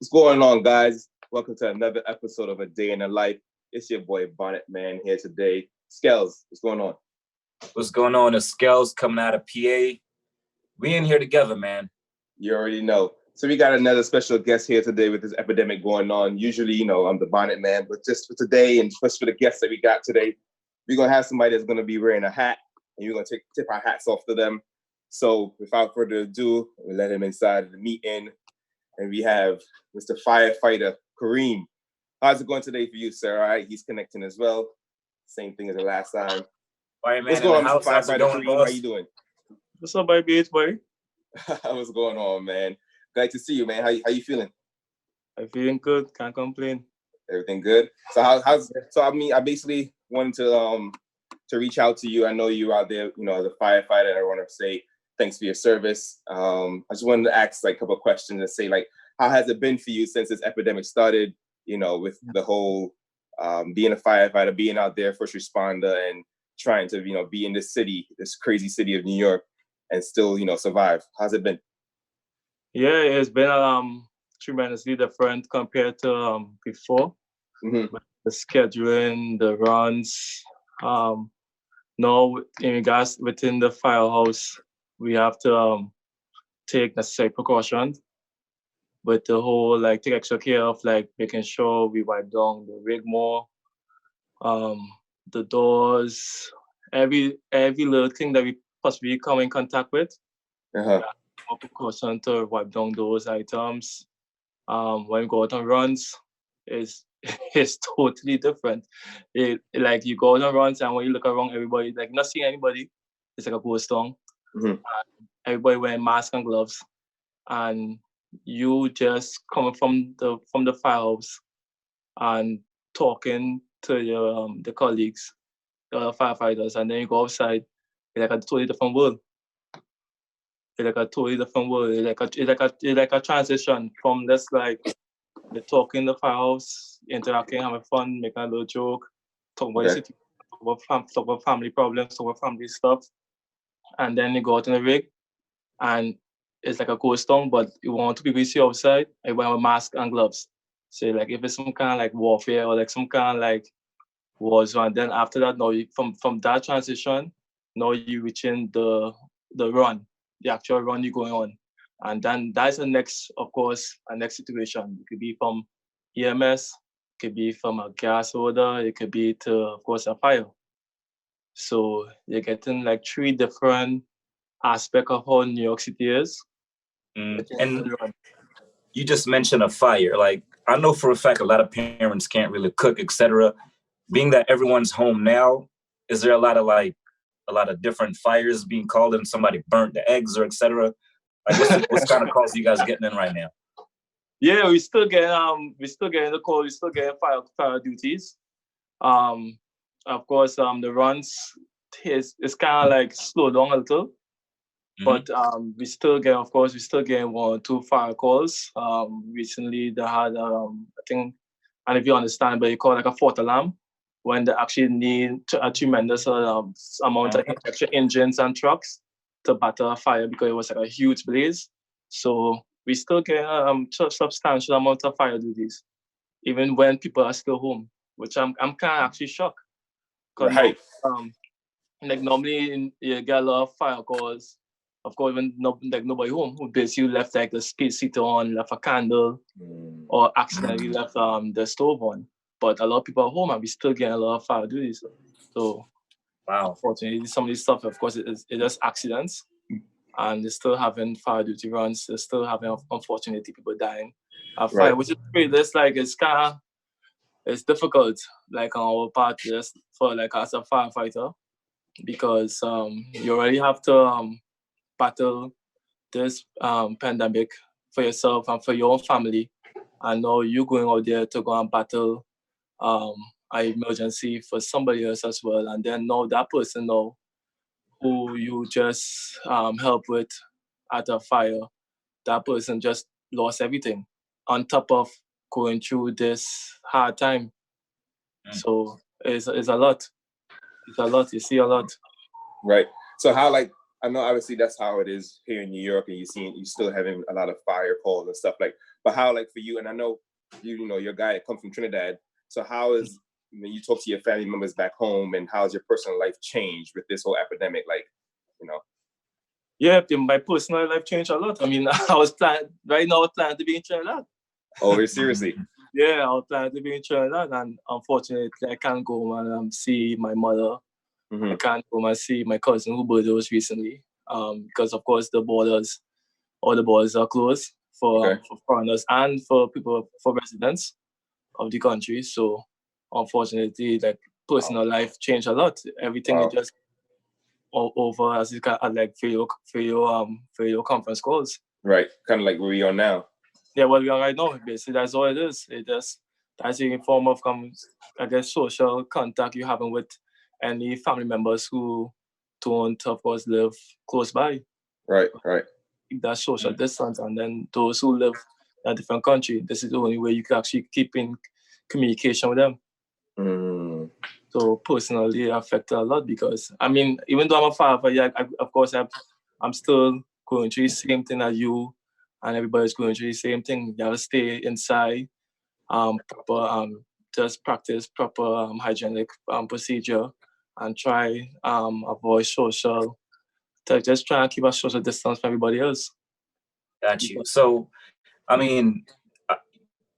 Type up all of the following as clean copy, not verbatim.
What's going on, guys? Welcome to another episode of A Day in the Life. It's your boy Bonnet Man here today. Skelz, what's going on? What's going on? It's Skelz coming out of PA. We in here together, man. You already know. So we got another special guest here today with this epidemic going on. Usually, I'm the Bonnet Man, but just for today and just for the guests that we got today, we're going to have somebody that's going to be wearing a hat, and you're going to tip our hats off to them. So without further ado, we let him inside the meeting, and we have Mr. Firefighter Kareem. How's it going today for you, sir? All right, he's connecting as well. Same thing as the last time. Fireman, what's going on, Mr. Firefighter going, Kareem? boss? How you doing? What's up, baby? It's buddy. What's going on, man? Glad to see you, man. How you feeling? I'm feeling good. Can't complain. Everything good? So I basically wanted to reach out to you. I know you're out there, as a firefighter. I want to say thanks for your service. I just wanted to ask like a couple of questions and say like, how has it been for you since this epidemic started? With the whole being a firefighter, being out there, first responder, and trying to be in this city, this crazy city of New York, and still survive. How's it been? Yeah, it's been tremendously different compared to before. Mm-hmm. The scheduling, the runs. Now, in regards within the firehouse, we have to take necessary precautions. But the whole take extra care of making sure we wipe down the rig more, the doors, every little thing that we possibly come in contact with. Uh-huh. More precaution to wipe down those items. When we go out on runs, it's totally different. You go out on runs, and when you look around, everybody not seeing anybody. It's like a ghost town. Mm-hmm. Everybody wearing masks and gloves, and you just coming from the firehouse and talking to your the colleagues, the firefighters, and then you go outside. It's like a totally different world. It's like a totally different world. It's like a transition from this the talking in the firehouse, interacting, having fun, making a little joke, talking about the city, talk about family problems, talk about family stuff, and then you go out in the rig, and it's like a ghost town, but you want to people you see outside, everybody have a mask and gloves. So if it's some kind of warfare or some kind of war zone, then after that, now from that transition, now you reaching the run, the actual run you're going on. And then that's the next, of course, a next situation. It could be from EMS, it could be from a gas odor, it could be to, of course, a fire. So you're getting three different aspects of how New York City is. And you just mentioned a fire. I know for a fact a lot of parents can't really cook, etc. Being that everyone's home now, is there a lot of different fires being called and somebody burnt the eggs or etc.? What's kind of calls you guys getting in right now? Yeah, we still getting the call. We still getting fire duties. Of course, the runs is kind of slow down a little, but we still getting 1 or 2 fire calls. Recently they had I think, and if you understand, but you call a fourth alarm when they actually need a tremendous amount of extra engines and trucks to battle a fire because it was a huge blaze. So we still get substantial amount of fire duties, even when people are still home, which I'm kind of actually shocked. Right. Normally you get a lot of fire calls. Of course, when nobody home, who basically left the space heater on, left a candle, or accidentally left the stove on. But a lot of people are home, and we still get a lot of fire duties. So, wow. Unfortunately, some of this stuff, of course, it's just accidents, and they're still having fire duty runs. They're still having, unfortunately, people dying of fire, which is great. It's difficult, on our part, just for as a firefighter, because you already have to battle this pandemic for yourself and for your own family, and now you're going out there to go and battle an emergency for somebody else as well, and then now that person who you just help with at a fire, that person just lost everything on top of going through this hard time. So it's a lot. It's a lot. You see a lot. Right. So how I know obviously that's how it is here in New York, and you still having a lot of fire calls and stuff but but how, like, for you, and I know you know, you're a guy that comes from Trinidad. So how is, when you talk to your family members back home, and how has your personal life changed with this whole epidemic? Like, you know. Yeah, my personal life changed a lot. I mean, I was planning to be in Trinidad. Oh, seriously? Yeah, I was planning to be in Trinidad, and unfortunately, I can't go and see my mother. I can't go and see my cousin who birthed recently, because of course all the borders are closed for foreigners and for residents of the country. So unfortunately, like, personal life changed a lot. Everything is just all over as you can, like, for your conference calls. Right, kind of like where we are now. Yeah, what we are right now, basically, that's all it is. That's a form of, I guess, social contact you're having with any family members who don't, of course, live close by. Right. That social distance, and then those who live in a different country, this is the only way you can actually keep in communication with them. So personally, it affected a lot, because, I mean, even though I'm a firefighter, of course, I'm still going through the same thing as you, and everybody's going through the same thing. You have to stay inside, just practice proper hygienic procedure, and try avoid social. Just try and keep a social distance from everybody else. Got you. So, I mean,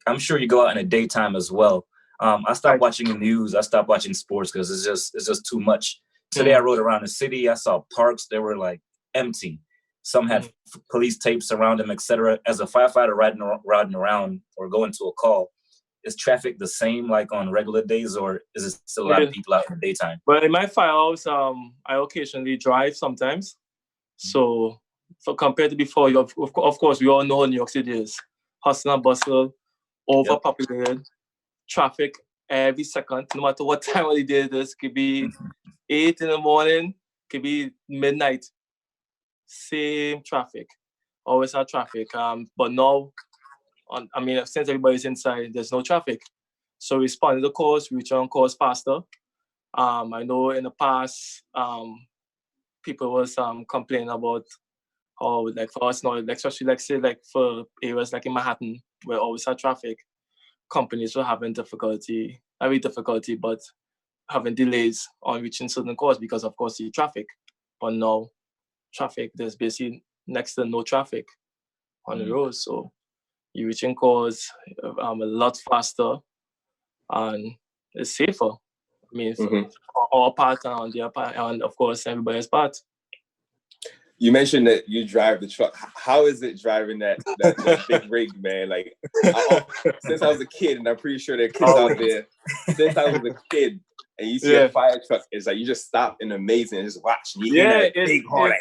I'm sure you go out in the daytime as well. I stopped watching the news. I stopped watching sports because it's just too much. Today I rode around the city. I saw parks. They were like empty. Some had police tapes around them, etc. As a firefighter riding around or going to a call, is traffic the same like on regular days, or is it still a lot of people out in the daytime? Well, in my firehouse, I occasionally drive sometimes. So compared to before, of course, we all know how New York City is. Hustle and bustle, overpopulated, traffic every second, no matter what time of the day it is. Could be 8 in the morning, could be midnight. Same traffic, always have traffic. But now, I mean, since everybody's inside, there's no traffic. So responding to calls, reach on calls faster. I know in the past, people was complaining about how, like, for us now, like, especially, like, say, like, for areas like in Manhattan, where always have traffic, companies were having difficulty, but having delays on reaching certain calls because, of course, the traffic. But now, traffic, there's basically next to no traffic on the road, so you're reaching calls a lot faster, and it's safer. I mean, our part and on their part, and of course everybody's part. You mentioned that you drive the truck. How is it driving that big rig, man? Like, since I was a kid, and I'm pretty sure there are kids out there. Since I was a kid, and you see a fire truck, it's like you just stop and amazing and just watch. And you hear that big horn.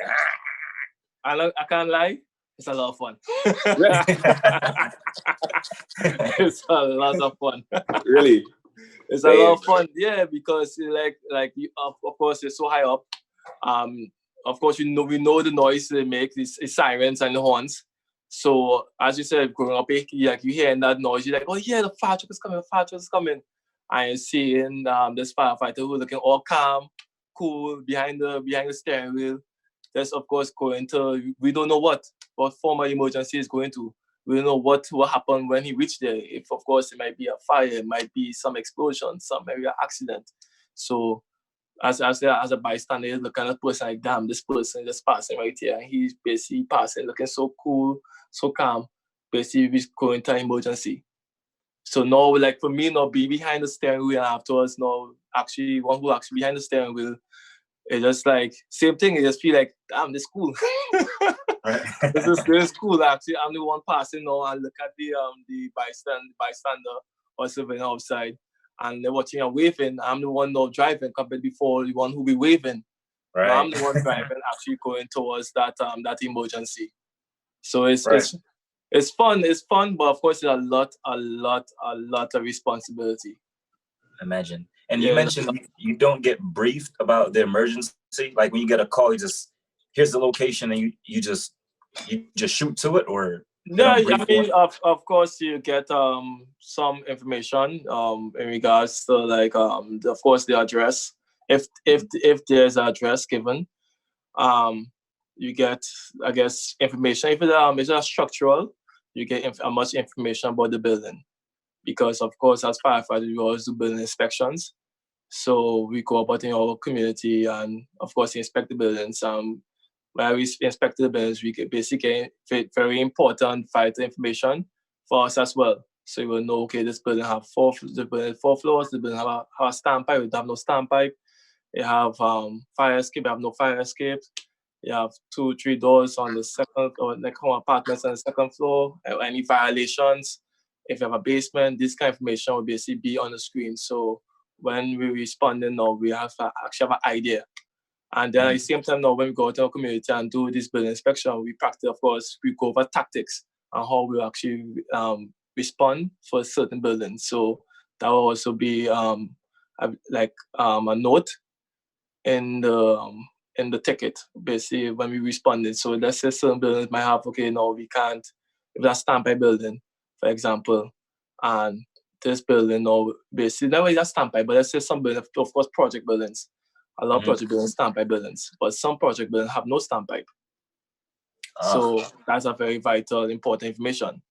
I can't lie. It's a lot of fun. It's a lot of fun. Really? It's a lot of fun, yeah, because like you, of course, you're so high up. Of course, we know the noise they make, these sirens and the horns. So as you said, growing up, you hearing that noise, you're like, oh yeah, the fire truck is coming. And seeing this firefighter who looking all calm, cool, behind the steering wheel. That's, of course, going to, we don't know what form of emergency is going to. We don't know what will happen when he reached there. If, of course, it might be a fire, it might be some explosion, some maybe an accident. So as a bystander, you look at a person like, damn, this person just passing right here. And he's basically passing, looking so cool, so calm. Basically, he's going to an emergency. So now, like, for me, now be behind the steering wheel, and afterwards, now actually one who actually behind the steering wheel, it's just like same thing. It just feel like, damn, this cool. This is cool. Actually, I'm the one passing now and look at the bystander or civilian outside, and they're watching and waving. I'm the one now driving compared before the one who be waving. Right. Now I'm the one driving, actually going towards that emergency. So it's fun. It's fun, but of course, it's a lot of responsibility. Imagine. And you mentioned you don't get briefed about the emergency. Like when you get a call, you just, here's the location, and you just shoot to it, or yeah. I mean, of course, you get some information in regards to, like, of course, the address. If there's an address given, you get, I guess, information. If it's structural, you get much information about the building. Because of course, as firefighters, we always do building inspections. So we go about in our community and of course inspect the buildings. When we inspect the buildings, we get basically very important vital information for us as well. So you will know, okay, this building have four floors, the building have a standpipe, it have no standpipe. You have fire escape, you have no fire escape. You have 2-3 doors on the second, or like home apartments on the second floor. Any violations, if you have a basement, this kind of information will basically be on the screen. So when we responding now, we have to actually have an idea. And then at the same time now, when we go to our community and do this building inspection, we practice, of course, we go over tactics and how we actually respond for certain buildings. So that will also be a note in the ticket, basically, when we responded. So let's say certain buildings might have, okay, no, we can't, if that's standby building, for example, and this building, or basically, never just standby, but let's say some buildings, of course, project buildings. A lot of project buildings, standby buildings, but some project buildings have no standpipe. So that's a very vital, important information.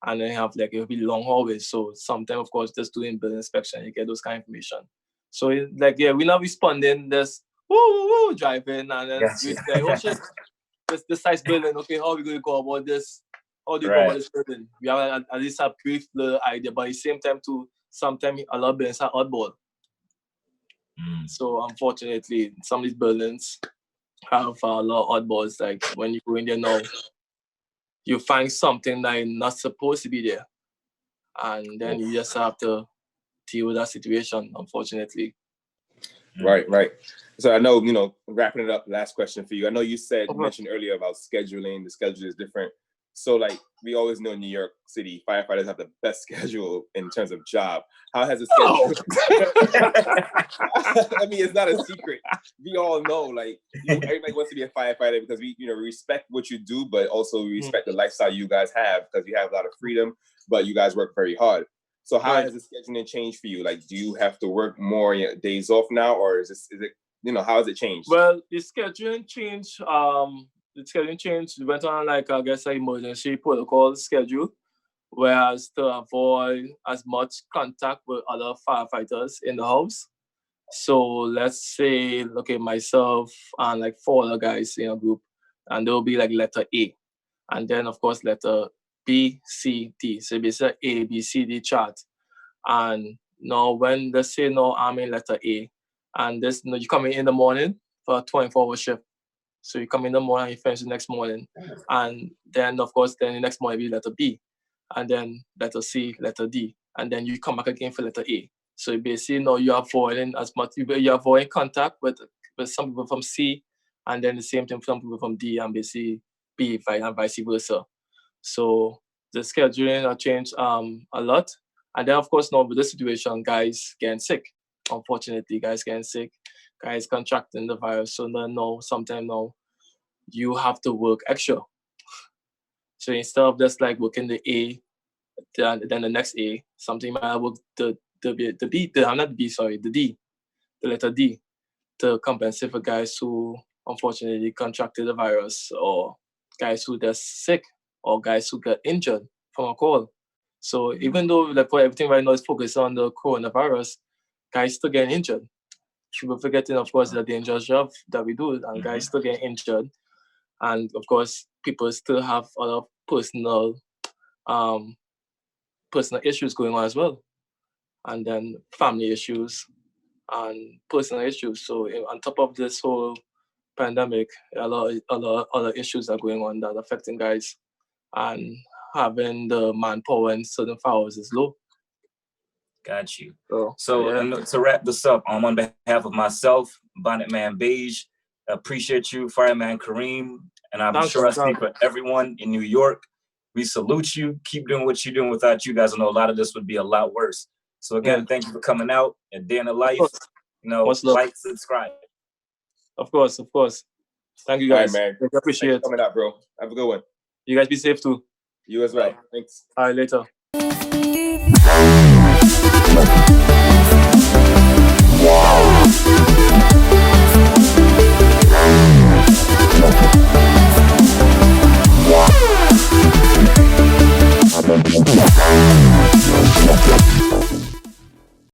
And then you have like, it'll be long hallways. So sometimes, of course, just doing building inspection, you get those kind of information. So it's like, yeah, we're not responding, this driving, and then we say, oh shit, this size building, okay, how are we going to go about this? How do you go about this building? We have at least a brief little idea, but at the same time, too, sometimes a lot of buildings are oddball. So unfortunately, some of these buildings have a lot of oddballs. Like when you go in there now, you find something that is not supposed to be there. And then you just have to deal with that situation, unfortunately. Right. So I know, wrapping it up, last question for you. I know you mentioned earlier about scheduling. The schedule is different. So like we always know in New York City, firefighters have the best schedule in terms of job. How has the schedule? I mean, it's not a secret. We all know, like, everybody wants to be a firefighter because we, respect what you do, but also we respect the lifestyle you guys have because you have a lot of freedom, but you guys work very hard. So how has the scheduling changed for you? Like, do you have to work more days off now, or is it, how has it changed? Well, the scheduling changed. We went on like, I guess, an emergency protocol schedule, whereas to avoid as much contact with other firefighters in the house. So let's say, okay, myself and like 4 other guys in a group, and there'll be like letter A, and then of course letter B, C, D. So basically A, B, C, D chart. And now when let's say no, I'm in letter A, and this, you come in the morning for a 24-hour shift. So you come in the morning, you finish the next morning. And then, of course, then the next morning be letter B. And then letter C, letter D. And then you come back again for letter A. So basically, you're avoiding as much, you're avoiding contact with some people from C, and then the same thing for some people from D, and basically B, and vice versa. So the scheduling changed a lot. And then, of course, now with this situation, guys getting sick. Unfortunately, guys getting sick. Guys contracting the virus, so then sometimes you have to work extra. So instead of just like working the A, then the next A, something might work the D, the letter D, to compensate for guys who unfortunately contracted the virus, or guys who are sick, or guys who got injured from a call. So even though like everything right now is focused on the coronavirus, guys still getting injured. People forgetting, of course, the dangerous job that we do, and guys still get injured. And of course, people still have a lot of personal issues going on as well. And then family issues and personal issues. So on top of this whole pandemic, a lot of other issues are going on that are affecting guys. And having the manpower in certain files is low. Got you. And to wrap this up, on behalf of myself, Bonnet Man Beige, appreciate you, Fireman Kareem, and I'm sure I speak for everyone in New York. We salute you. Keep doing what you're doing. Without you guys, I know a lot of this would be a lot worse. So again, thank you for coming out. A Day in the Life. Like, subscribe. Of course. Thank you guys. All right, man. Appreciate it. Coming out, bro. Have a good one. You guys be safe too. You as well. Thanks. All right, later. Wow.